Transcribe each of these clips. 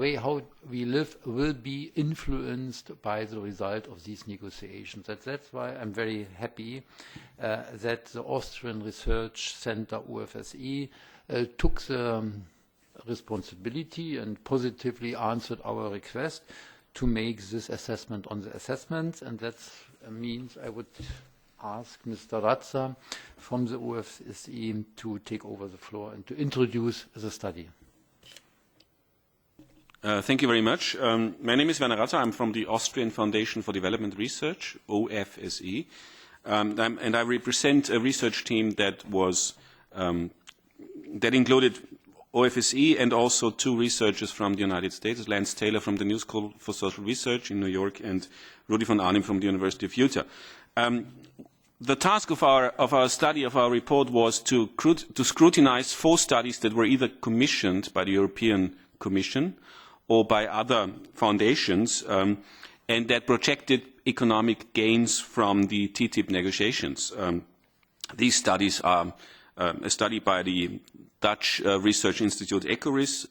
way how we live will be influenced by the result of these negotiations. That's why I'm very happy that the Austrian Research Center OFSE took the responsibility and positively answered our request to make this assessment on the assessments, and that means I would ask Mr. Raza from the OFSE to take over the floor and to introduce the study. Thank you very much. My name is Werner Raza. I'm from the Austrian Foundation for Development Research, OFSE, and I represent a research team that was that included OFSE and also two researchers from the United States, Lance Taylor from the New School for Social Research in New York and Rudi von Arnim from the University of Utah. The task of our study, of our report, was to scrutinize 4 studies that were either commissioned by the European Commission or by other foundations, and that projected economic gains from the TTIP negotiations. These studies are a study by the Dutch research institute Ecorys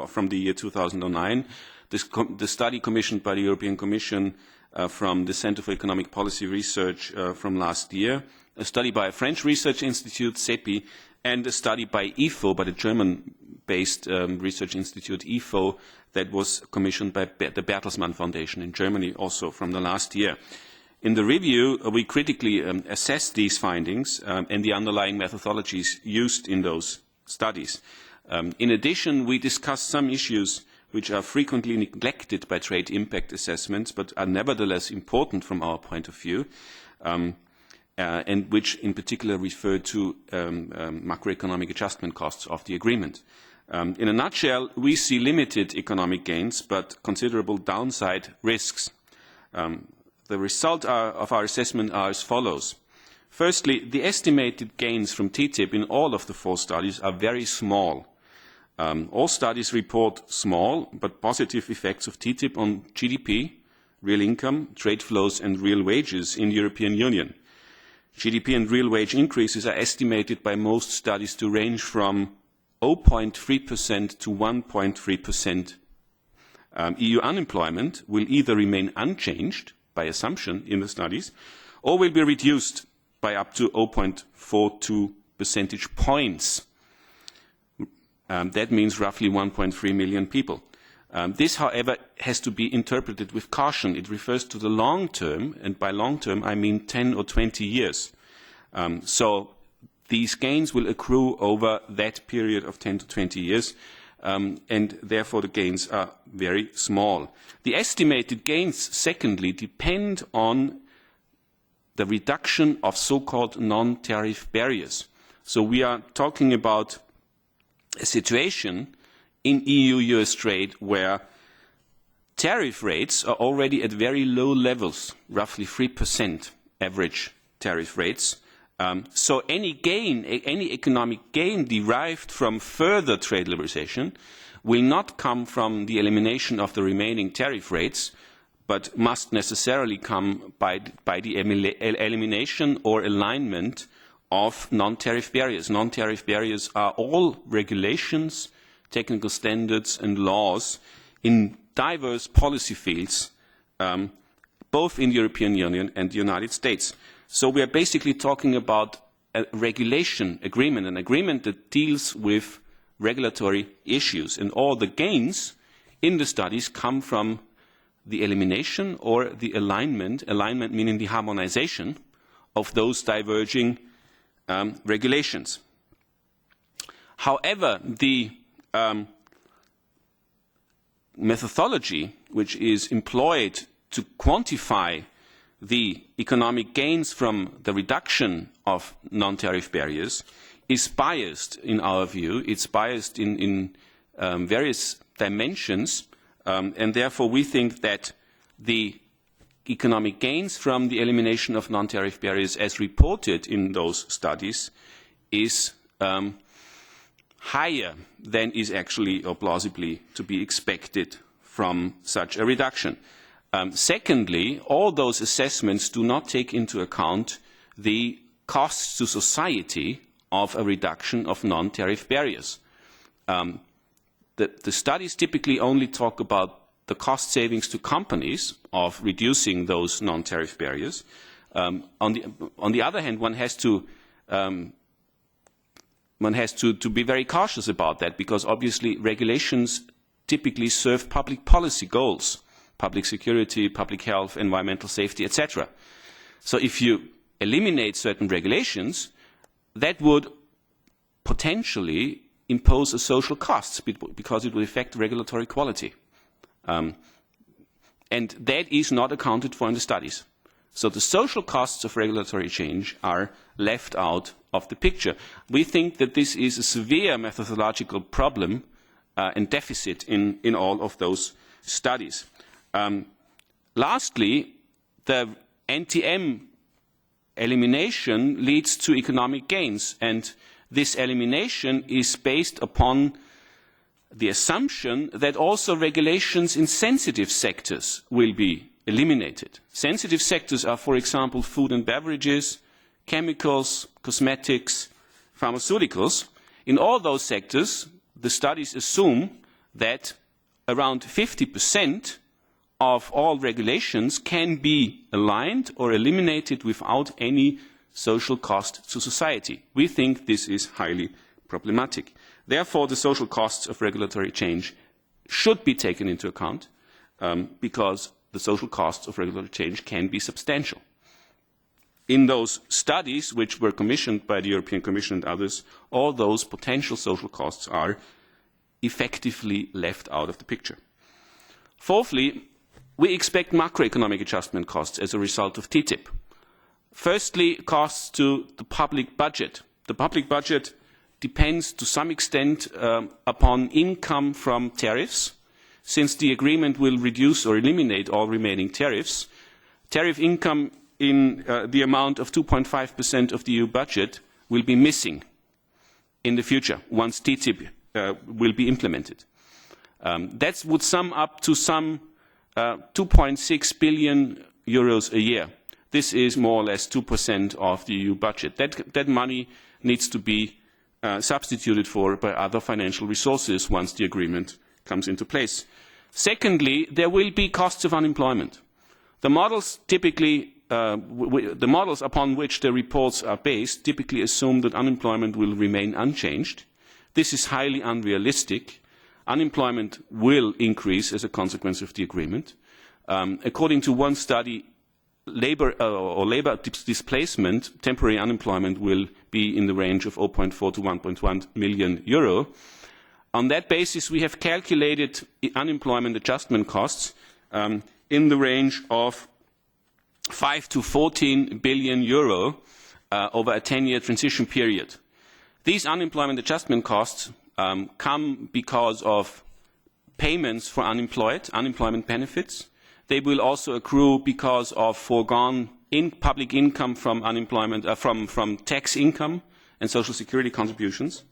from the year 2009, the study commissioned by the European Commission from the Center for Economic Policy Research from last year, a study by a French research institute, CEPII, and a study by IFO, by the German-based research institute IFO, that was commissioned by the Bertelsmann Foundation in Germany also from the last year. In the review, we critically assessed these findings and the underlying methodologies used in those studies. In addition, we discussed some issues which are frequently neglected by trade impact assessments, but are nevertheless important from our point of view, and which in particular refer to macroeconomic adjustment costs of the agreement. In a nutshell, we see limited economic gains, but considerable downside risks. The result of our assessment are as follows. Firstly, the estimated gains from TTIP in all of the 4 studies are very small. All studies report small but positive effects of TTIP on GDP, real income, trade flows and real wages in the European Union. GDP and real wage increases are estimated by most studies to range from 0.3% to 1.3%. EU unemployment will either remain unchanged by assumption in the studies, or will be reduced by up to 0.42 percentage points. That means roughly 1.3 million people. This, however, has to be interpreted with caution. It refers to the long term, and by long term I mean 10 or 20 years. So these gains will accrue over that period of 10 to 20 years, and therefore the gains are very small. The estimated gains, secondly, depend on the reduction of so-called non-tariff barriers. So we are talking about a situation in EU-US trade where tariff rates are already at very low levels, roughly 3% average tariff rates. So any gain, any economic gain derived from further trade liberalization will not come from the elimination of the remaining tariff rates, but must necessarily come by the elimination or alignment of non-tariff barriers. Non-tariff barriers are all regulations, technical standards and laws in diverse policy fields, both in the European Union and the United States. So we are basically talking about a regulation agreement, an agreement that deals with regulatory issues. And all the gains in the studies come from the elimination or the alignment meaning the harmonization of those diverging regulations. However, the methodology which is employed to quantify the economic gains from the reduction of non-tariff barriers is biased in our view. It's biased in various dimensions, and therefore we think that the economic gains from the elimination of non-tariff barriers as reported in those studies is higher than is actually or plausibly to be expected from such a reduction. Secondly, all those assessments do not take into account the costs to society of a reduction of non-tariff barriers. the studies typically only talk about the cost savings to companies of reducing those non-tariff barriers. On the other hand, one has to be very cautious about that, because obviously regulations typically serve public policy goals, public security, public health, environmental safety, etc. So if you eliminate certain regulations, that would potentially impose a social cost, because it will affect regulatory quality. And that is not accounted for in the studies. So the social costs of regulatory change are left out of the picture. We think that this is a severe methodological problem and deficit in all of those studies. Lastly, the NTM elimination leads to economic gains, and this elimination is based upon the assumption that also regulations in sensitive sectors will be eliminated. Sensitive sectors are, for example, food and beverages, chemicals, cosmetics, pharmaceuticals. In all those sectors, the studies assume that around 50% of all regulations can be aligned or eliminated without any social cost to society. We think this is highly problematic. Therefore, the social costs of regulatory change should be taken into account, because the social costs of regulatory change can be substantial. In those studies, which were commissioned by the European Commission and others, all those potential social costs are effectively left out of the picture. Fourthly, we expect macroeconomic adjustment costs as a result of TTIP. Firstly, costs to the public budget. The public budget depends to some extent upon income from tariffs. Since the agreement will reduce or eliminate all remaining tariffs, tariff income in the amount of 2.5% of the EU budget will be missing in the future once TTIP will be implemented. That would sum up to some 2.6 billion euros a year. This is more or less 2% of the EU budget. That money needs to be substituted for by other financial resources once the agreement comes into place. Secondly, there will be costs of unemployment. The models typically, the models upon which the reports are based typically assume that unemployment will remain unchanged. This is highly unrealistic. Unemployment will increase as a consequence of the agreement. According to one study, labor displacement, temporary unemployment, will be in the range of 0.4 to 1.1 million euro. On that basis, we have calculated unemployment adjustment costs in the range of 5 to 14 billion euro over a 10-year transition period. These unemployment adjustment costs come because of payments for unemployment benefits. They will also accrue because of foregone public income from unemployment, from tax income and social security contributions.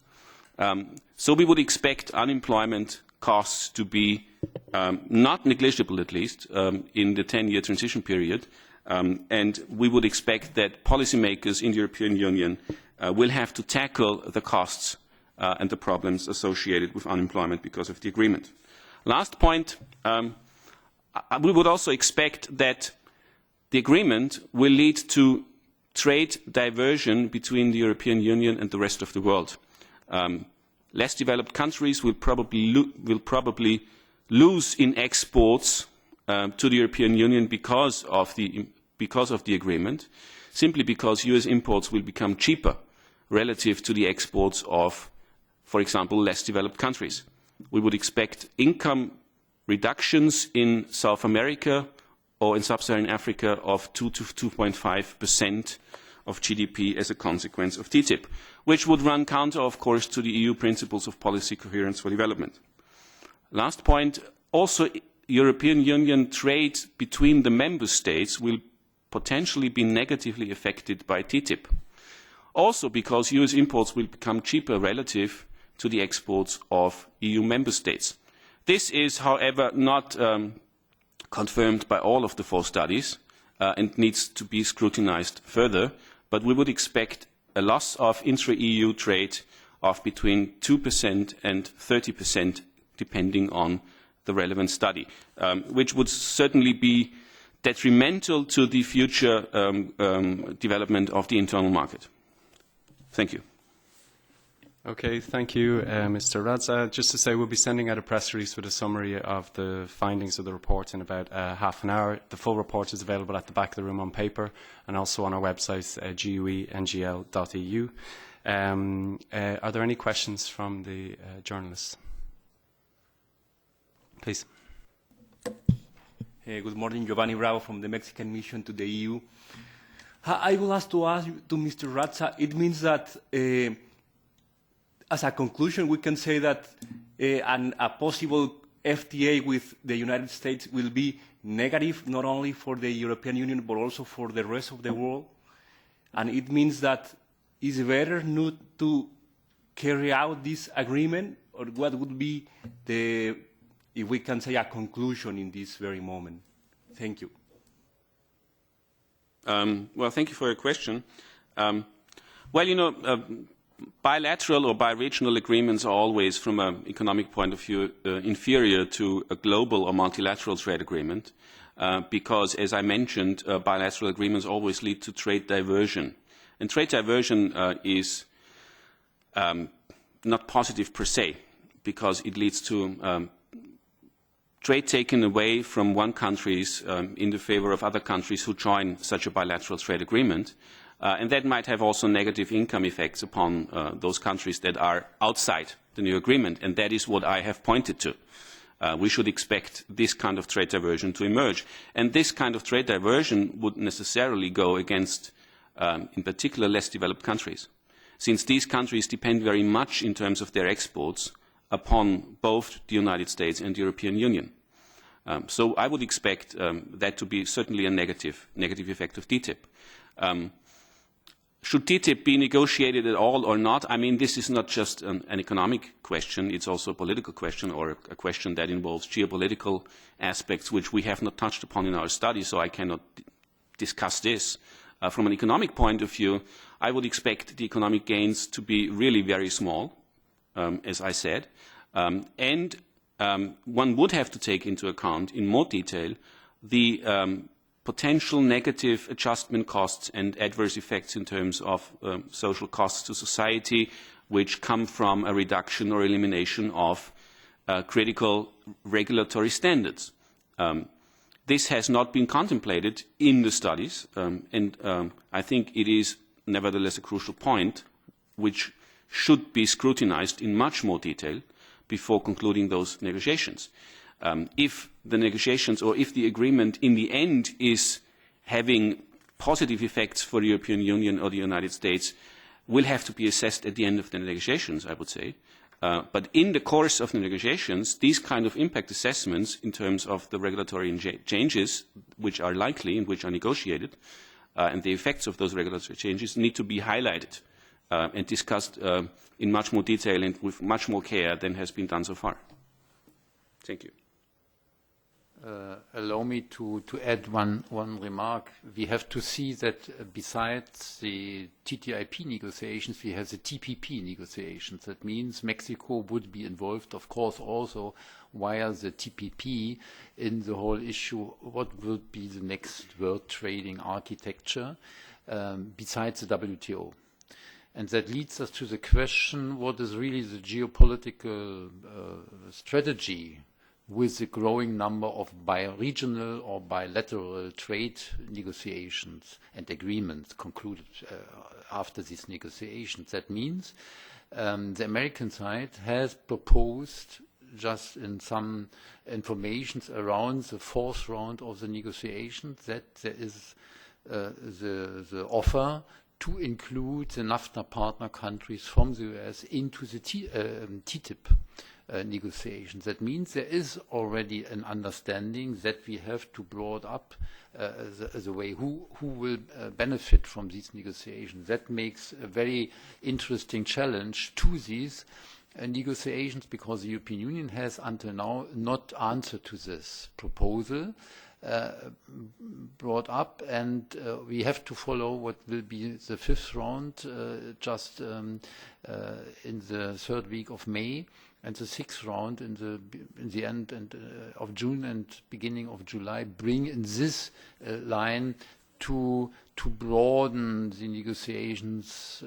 So we would expect unemployment costs to be not negligible, at least, in the 10-year transition period. And we would expect that policymakers in the European Union will have to tackle the costs and the problems associated with unemployment because of the agreement. Last point, we would also expect that the agreement will lead to trade diversion between the European Union and the rest of the world. Less developed countries will probably lose in exports to the European Union because of the agreement, simply because US imports will become cheaper relative to the exports of, for example, less developed countries. We would expect income reductions in South America or in Sub-Saharan Africa of 2 to 2.5% of GDP as a consequence of TTIP, which would run counter, of course, to the EU principles of policy coherence for development. Last point, also European Union trade between the member states will potentially be negatively affected by TTIP. Also because US imports will become cheaper relative to the exports of EU member states. This is, however, not confirmed by all of the 4 studies and needs to be scrutinized further, but we would expect a loss of intra-EU trade of between 2% and 30% depending on the relevant study, which would certainly be detrimental to the future development of the internal market. Thank you. Okay, thank you, Mr. Raza. Just to say, we'll be sending out a press release with a summary of the findings of the report in about half an hour. The full report is available at the back of the room on paper and also on our website, guengl.eu. Are there any questions from the journalists? Please. Good morning, Giovanni Bravo from the Mexican Mission to the EU. I would like to ask you, to Mr. Raza, it means that as a conclusion, we can say that a possible FTA with the United States will be negative, not only for the European Union, but also for the rest of the world. And it means that it's better not to carry out this agreement, or what would be the, if we can say, a conclusion in this very moment? Thank you. Well, thank you for your question. Well, you know, bilateral or bi-regional agreements are always, from an economic point of view, inferior to a global or multilateral trade agreement because, as I mentioned, bilateral agreements always lead to trade diversion. And trade diversion is not positive per se because it leads to trade taken away from one countries in the favor of other countries who join such a bilateral trade agreement. And that might have also negative income effects upon those countries that are outside the new agreement, and that is what I have pointed to. We should expect this kind of trade diversion to emerge. And this kind of trade diversion would necessarily go against, in particular, less developed countries, since these countries depend very much in terms of their exports upon both the United States and the European Union. So I would expect that to be certainly a negative effect of TTIP. Should TTIP be negotiated at all or not? I mean, this is not just an economic question, it's also a political question, or a question that involves geopolitical aspects, which we have not touched upon in our study, so I cannot discuss this. From an economic point of view, I would expect the economic gains to be really very small, as I said, and one would have to take into account in more detail the potential negative adjustment costs and adverse effects in terms of social costs to society, which come from a reduction or elimination of critical regulatory standards. This has not been contemplated in the studies, and I think it is nevertheless a crucial point which should be scrutinized in much more detail before concluding those negotiations. If the negotiations or if the agreement in the end is having positive effects for the European Union or the United States, will have to be assessed at the end of the negotiations, I would say. But in the course of the negotiations, these kind of impact assessments in terms of the regulatory changes which are likely and which are negotiated, and the effects of those regulatory changes need to be highlighted and discussed in much more detail and with much more care than has been done so far. Thank you. Allow me to add one remark. We have to see that besides the TTIP negotiations, we have the TPP negotiations. That means Mexico would be involved, of course, also via the TPP in the whole issue. What will be the next world trading architecture besides the WTO? And that leads us to the question, what is really the geopolitical strategy with the growing number of bi-regional or bilateral trade negotiations and agreements concluded after these negotiations? That means the American side has proposed, just in some information around the fourth round of the negotiations, that there is the offer to include the NAFTA partner countries from the US into the TTIP negotiations. That means there is already an understanding that we have to broad up the way who will benefit from these negotiations. That makes a very interesting challenge to these negotiations, because the European Union has until now not answered to this proposal brought up, and we have to follow what will be the fifth round just in the third week of May. and the sixth round in the end of June and beginning of July bring in this line to broaden the negotiations,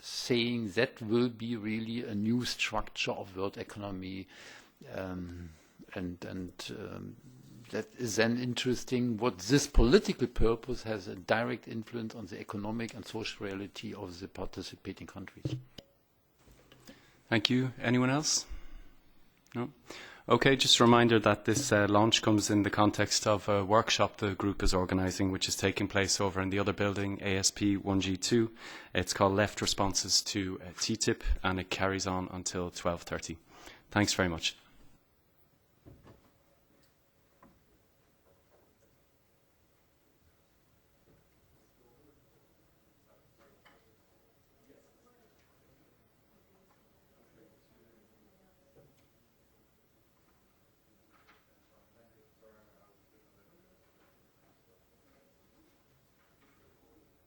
saying that will be really a new structure of world economy, that is then interesting what this political purpose has a direct influence on the economic and social reality of the participating countries. Thank you. Anyone else? No? Okay, just a reminder that this launch comes in the context of a workshop the group is organising, which is taking place over in the other building, ASP 1G2. It's called Left Responses to TTIP, and it carries on until 12:30. Thanks very much.